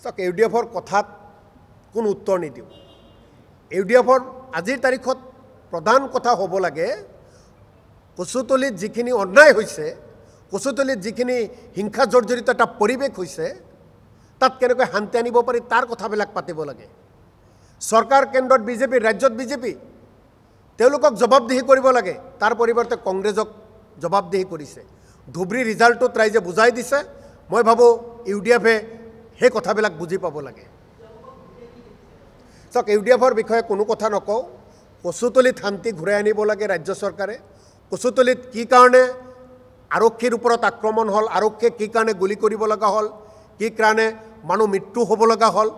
চাওক ইউডিএফৰ কথাত কোনো উত্তৰ নিদিওঁ। ইউডিএফৰ আজিৰ তাৰিখত প্ৰধান কথা হ'ব লাগে কচুতলিত যিখিনি অন্যায় হৈছে, কচুতলিত যিখিনি হিংসা জৰ্জৰিত এটা পৰিৱেশ হৈছে, তাত কেনেকৈ শান্তি আনিব পাৰি তাৰ কথাবিলাক পাতিব লাগে। চৰকাৰ কেন্দ্ৰত বিজেপি, ৰাজ্যত বিজেপি, তেওঁলোকক জবাবদিহি কৰিব লাগে। তাৰ পৰিৱৰ্তে কংগ্ৰেছক জবাবদিহি কৰিছে। ধুবুৰী ৰিজাল্টটোত ৰাইজে বুজাই দিছে। মই ভাবোঁ ইউডিএফে সেই কথাবিলাক বুজি পাব লাগে। চাওক ইউডিএফৰ বিষয়ে কোনো কথা নকওঁ। কচুতলিত শান্তি ঘূৰাই আনিব লাগে ৰাজ্য চৰকাৰে। কচুতলিত কি কাৰণে আৰক্ষীৰ ওপৰত আক্ৰমণ হ'ল, আৰক্ষীয়ে কি কাৰণে গুলি কৰিব লগা হ'ল, কি কাৰণে মানুহ মৃত্যু হ'ব লগা হ'ল,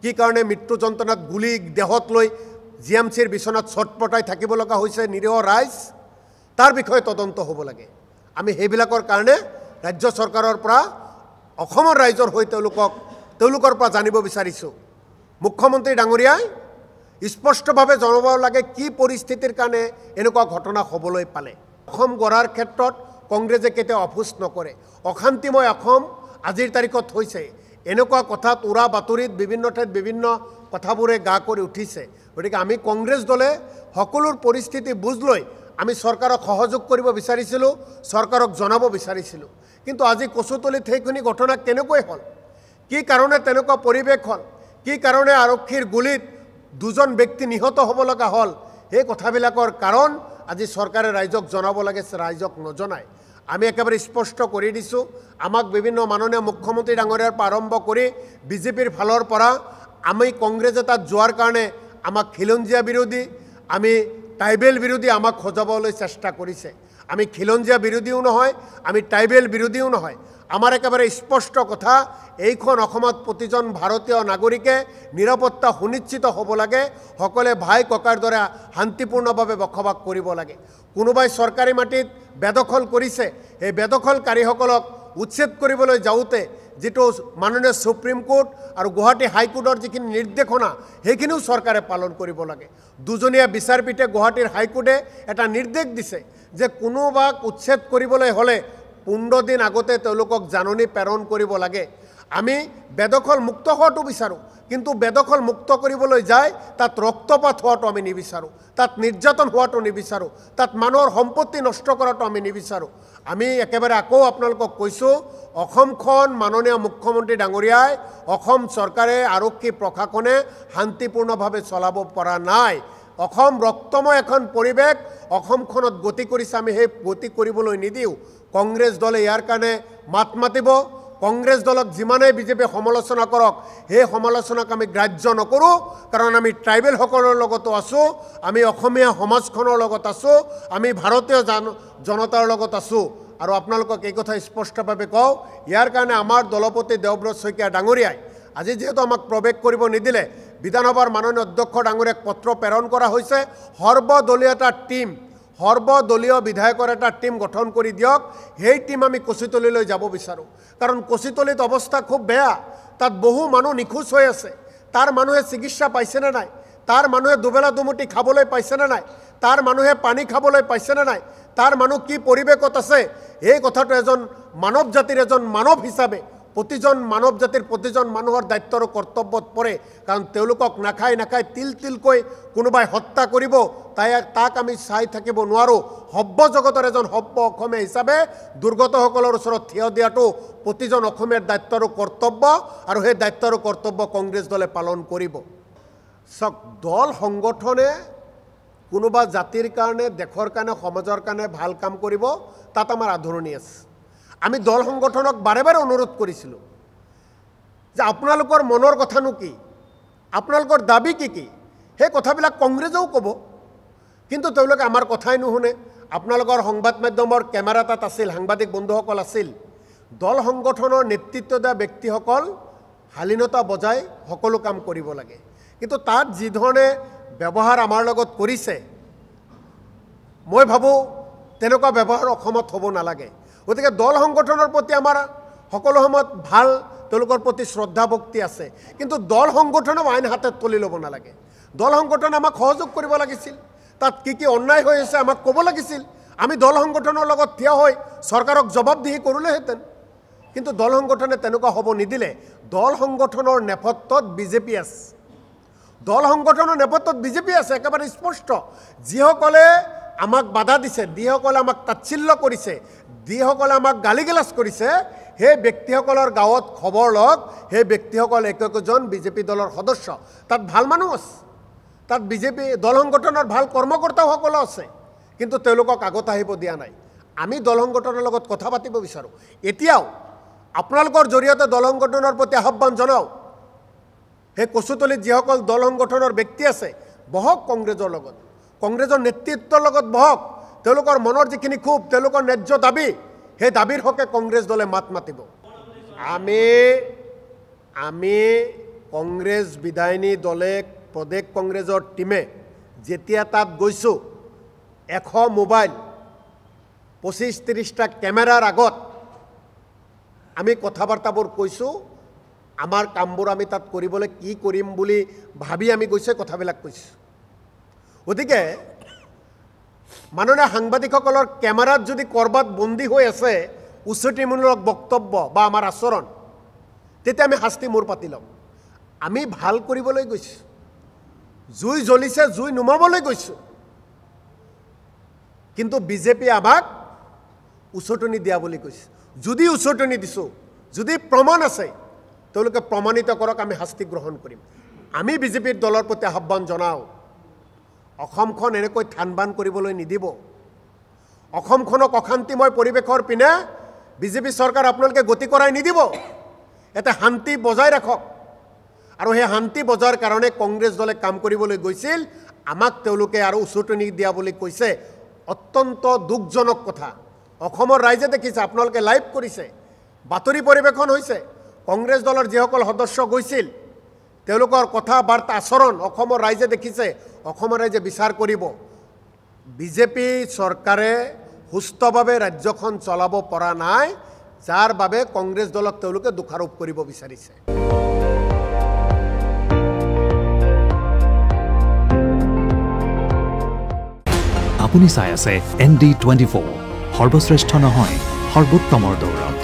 কি কাৰণে মৃত্যু যন্ত্ৰণাত গুলি দেহত লৈ জিএমচিৰ বিচনাত ছটপটাই থাকিব লগা হৈছে নিৰীহ ৰাইজ, তাৰ বিষয়ে তদন্ত হ'ব লাগে। আমি সেইবিলাকৰ কাৰণে ৰাজ্য চৰকাৰৰ পৰা অসমৰ ৰাইজৰ হৈ তেওঁলোকৰ পৰা জানিব বিচাৰিছোঁ। মুখ্যমন্ত্ৰী ডাঙৰীয়াই স্পষ্টভাৱে জনাব লাগে কি পৰিস্থিতিৰ কাৰণে এনেকুৱা ঘটনা হ'বলৈ পালে। অসম গঢ়াৰ ক্ষেত্ৰত কংগ্ৰেছে কেতিয়াও আপোচ নকৰে। অশান্তিময় অসম আজিৰ তাৰিখত হৈছে। এনেকুৱা কথাত উৰা বাতৰিত বিভিন্ন ঠাইত বিভিন্ন কথাবোৰে গা কৰি উঠিছে। গতিকে আমি কংগ্ৰেছ দলে সকলোৰ পৰিস্থিতি বুজ লৈ আমি চৰকাৰক সহযোগ কৰিব বিচাৰিছিলোঁ, চৰকাৰক জনাব বিচাৰিছিলোঁ। কিন্তু আজি কচুতলিত সেইখিনি ঘটনা কেনেকৈ হ'ল, কি কাৰণে তেনেকুৱা পৰিৱেশ হ'ল, কি কাৰণে আৰক্ষীৰ গুলিত দুজন ব্যক্তি নিহত হ'ব লগা হ'ল, সেই কথাবিলাকৰ কাৰণ আজি চৰকাৰে ৰাইজক জনাব লাগে। ৰাইজক নজনায়। আমি একেবাৰে স্পষ্ট কৰি দিছোঁ। আমাক বিভিন্ন মাননীয় মুখ্যমন্ত্ৰী ডাঙৰীয়াৰ পৰা আৰম্ভ কৰি বিজেপিৰ ফালৰ পৰা আমি কংগ্ৰেছে তাত যোৱাৰ কাৰণে আমাক খিলঞ্জীয়া বিৰোধী, আমি ট্ৰাইবেল বিৰোধী আমাক সজাবলৈ চেষ্টা কৰিছে। আমি খিলঞ্জীয়া বিৰোধীও নহয়, আমি ট্ৰাইবেল বিৰোধীও নহয়। আমাৰ একেবাৰে স্পষ্ট কথা, এইখন অসমত প্ৰতিজন ভাৰতীয় নাগৰিকে নিৰাপত্তা সুনিশ্চিত হ'ব লাগে। সকলোৱে ভাই ককাৰ দৰে শান্তিপূৰ্ণভাৱে বসবাস কৰিব লাগে। কোনোবাই চৰকাৰী মাটিত বেদখল কৰিছে, সেই বেদখলকাৰীসকলক উচ্ছেদ কৰিবলৈ যাওঁতে যিটো মাননীয় সুপ্ৰিম কোৰ্ট আৰু গুৱাহাটী হাইকোৰ্টৰ যিখিনি নিৰ্দেশনা, সেইখিনিও চৰকাৰে পালন কৰিব লাগে। দুজনীয়া বিচাৰপীঠে গুৱাহাটীৰ হাইকোৰ্টে এটা নিৰ্দেশ দিছে যে কোনোবাক উচ্ছেদ কৰিবলৈ হ'লে 15 দিন আগতে তেওঁলোকক জাননী প্ৰেৰণ কৰিব লাগে। আমি বেদখল মুক্ত হোৱাটো বিচাৰোঁ, কিন্তু বেদখল মুক্ত কৰিবলৈ যায় তাত ৰক্তপাত হোৱাটো আমি নিবিচাৰোঁ, তাত নিৰ্যাতন হোৱাটো নিবিচাৰোঁ, তাত মানুহৰ সম্পত্তি নষ্ট কৰাটো আমি নিবিচাৰোঁ। আমি একেবাৰে আকৌ আপোনালোকক কৈছোঁ, অসমখন মাননীয় মুখ্যমন্ত্ৰী ডাঙৰীয়াই, অসম চৰকাৰে, আৰক্ষী প্ৰশাসনে শান্তিপূৰ্ণভাৱে চলাব পৰা নাই। অসম ৰক্তময় এখন পৰিৱেশ অসমখনত গতি কৰিছে। আমি সেই গতি কৰিবলৈ নিদিওঁ। কংগ্ৰেছ দলে ইয়াৰ কাৰণে মাত মাতিব। কংগ্ৰেছ দলক যিমানেই বিজেপিয়ে সমালোচনা কৰক, সেই সমালোচনাক আমি গ্ৰাহ্য নকৰোঁ। কাৰণ আমি ট্ৰাইবেলসকলৰ লগতো আছোঁ, আমি অসমীয়া সমাজখনৰ লগত আছোঁ, আমি ভাৰতীয় জনতাৰ লগত আছোঁ। আৰু আপোনালোকক এই কথা স্পষ্টভাৱে কওঁ, ইয়াৰ কাৰণে আমাৰ দলপতি দেৱব্ৰত শইকীয়া ডাঙৰীয়াই আজি যিহেতু আমাক প্ৰৱেশ কৰিব নিদিলে, বিধানসভাৰ মাননীয় অধ্যক্ষ ডাঙৰীয়াক পত্ৰ প্ৰেৰণ কৰা হৈছে। সৰ্বদলীয় এটা টীম, সৰ্বদলীয় বিধায়কৰ এটা টীম গঠন কৰি দিয়ক। সেই টীম আমি কচুতলিলৈ যাব বিচাৰোঁ। কাৰণ কচুতলিত অৱস্থা খুব বেয়া। তাত বহু মানুহ নিখোজ হৈ আছে। তাৰ মানুহে চিকিৎসা পাইছেনে নাই, তাৰ মানুহে দুবেলা দুমুঠি খাবলৈ পাইছেনে নাই, তাৰ মানুহে পানী খাবলৈ পাইছেনে নাই, তাৰ মানুহ কি পৰিৱেশত আছে, এই কথাটো এজন মানৱ জাতিৰ এজন মানৱ হিচাপে প্ৰতিজন মানৱ জাতিৰ প্ৰতিজন মানুহৰ দায়িত্ব আৰু কৰ্তব্যত পৰে। কাৰণ তেওঁলোকক নাখায় তিল তিলকৈ কোনোবাই হত্যা কৰিব, তাক আমি চাই থাকিব নোৱাৰোঁ। সভ্য জগতৰ এজন সভ্য অসমীয়া হিচাপে দুৰ্গতসকলৰ ওচৰত থিয় দিয়াটো প্ৰতিজন অসমীয়াৰ দায়িত্ব আৰু কৰ্তব্য, আৰু সেই দায়িত্ব আৰু কৰ্তব্য কংগ্ৰেছ দলে পালন কৰিব। চাওক, দল সংগঠনে কোনোবা জাতিৰ কাৰণে, দেশৰ কাৰণে, সমাজৰ কাৰণে ভাল কাম কৰিব, তাত আমাৰ আদৰণি আছে। আমি দল সংগঠনক বাৰে বাৰে অনুৰোধ কৰিছিলোঁ যে আপোনালোকৰ মনৰ কথানো কি, আপোনালোকৰ দাবী কি কি, সেই কথাবিলাক কংগ্ৰেছেও ক'ব। কিন্তু তেওঁলোকে আমাৰ কথাই নুশুনে। আপোনালোকৰ সংবাদ মাধ্যমৰ কেমেৰা তাত আছিল, সাংবাদিক বন্ধুসকল আছিল। দল সংগঠনৰ নেতৃত্ব দিয়া ব্যক্তিসকল শালীনতা বজাই সকলো কাম কৰিব লাগে। কিন্তু তাত যিধৰণে ব্যৱহাৰ আমাৰ লগত কৰিছে, মই ভাবোঁ তেনেকুৱা ব্যৱহাৰ অসমত হ'ব নালাগে। গতিকে দল সংগঠনৰ প্ৰতি আমাৰ সকলো সময়ত ভাল, তেওঁলোকৰ প্ৰতি শ্ৰদ্ধা ভক্তি আছে। কিন্তু দল সংগঠনক আইন হাতত তুলি ল'ব নালাগে। দল সংগঠনে আমাক সহযোগ কৰিব লাগিছিল। তাত কি কি অন্যায় হৈ আছে আমাক ক'ব লাগিছিল। আমি দল সংগঠনৰ লগত থিয় হৈ চৰকাৰক জবাবদিহি কৰিলেহেঁতেন। কিন্তু দল সংগঠনে তেনেকুৱা হ'ব নিদিলে দল সংগঠনৰ নেপথ্যত বিজেপি আছে দল সংগঠনৰ নেপথ্যত বিজেপি আছে একেবাৰে স্পষ্ট যিসকলে আমাক বাধা দিছে যিসকলে আমাক তাচ্ছিল্য কৰিছে যিসকলে আমাক গালিগালাজ কৰিছে সেই ব্যক্তিসকলৰ গাঁৱত খবৰ লওক সেই ব্যক্তিসকল একজন বিজেপি দলৰ সদস্য তাত ভাল মানুহ আছে তাত বিজেপি দল সংগঠনৰ ভাল কৰ্মকৰ্তাসকল আছে কিন্তু তেওঁলোকক আগত আহিব দিয়া নাই আমি দল সংগঠনৰ লগত কথা পাতিব বিচাৰোঁ এতিয়াও আপোনালোকৰ জৰিয়তে দল সংগঠনৰ প্ৰতি আহ্বান জনাওঁ সেই কচুতলিত যিসকল দল সংগঠনৰ ব্যক্তি আছে বহক কংগ্ৰেছৰ লগত কংগ্ৰেছৰ নেতৃত্বৰ লগত বহক তেওঁলোকৰ মনৰ যিখিনি ক্ষোভ তেওঁলোকৰ ন্যায্য দাবী সেই দাবীৰ হকে কংগ্ৰেছ দলে মাত মাতিব আমি কংগ্ৰেছ বিধায়িনী দলে প্ৰদেশ কংগ্ৰেছৰ টিমে যেতিয়া তাত গৈছোঁ 100 মোবাইল 25-30টা কেমেৰাৰ আগত আমি কথা বাৰ্তাবোৰ কৈছোঁ আমাৰ কামবোৰ আমি তাত কৰিবলৈ কি কৰিম বুলি ভাবি আমি গৈছে কথাবিলাক কৈছোঁ গতিকে মাননীয় সাংবাদিকসকলৰ কেমেৰাত যদি কৰবাত বন্দী হৈ আছে উচতিমূলক বক্তব্য বা আমাৰ আচৰণ তেতিয়া আমি শাস্তি মূৰ পাতি ল'ম আমি ভাল কৰিবলৈ গৈছোঁ জুই জ্বলিছে জুই নুমাবলৈ গৈছোঁ কিন্তু বিজেপি আমাক উচতনি দিয়া বুলি কৈছে যদি উচতনি দিছোঁ যদি প্ৰমাণ আছে তেওঁলোকে প্ৰমাণিত কৰক আমি শাস্তি গ্ৰহণ কৰিম আমি বিজেপিৰ দলৰ প্ৰতি আহ্বান জনাওঁ অসমখন এনেকৈ থানবান কৰিবলৈ নিদিব অসমখনক অশান্তিময় পৰিৱেশৰ পিনে বিজেপি চৰকাৰ আপোনালোকে গতি কৰাই নিদিব এটা শান্তি বজাই ৰাখক আৰু সেই শান্তি বজাৰ কাৰণে কংগ্ৰেছ দলে কাম কৰিবলৈ গৈছিল আমাক তেওঁলোকে আৰু উচতনি দিয়া বুলি কৈছে অত্যন্ত দুখজনক কথা অসমৰ ৰাইজে দেখিছে আপোনালোকে লাইভ কৰিছে বাতৰি পৰিৱেশন হৈছে কংগ্ৰেছ দলৰ যিসকল সদস্য গৈছিল তেওঁলোকৰ কথা বাৰ্তা আচৰণ অসমৰ ৰাইজে দেখিছে অসমৰ ৰাইজে বিচাৰ কৰিব বিজেপি চৰকাৰে সুস্থভাৱে ৰাজ্যখন চলাব পৰা নাই যাৰ বাবে কংগ্ৰেছ দলক তেওঁলোকে দোষাৰোপ কৰিব বিচাৰিছে আপুনি চাই আছে ND24 সৰ্বশ্ৰেষ্ঠ নহয় সৰ্বোত্তমৰ দৌৰত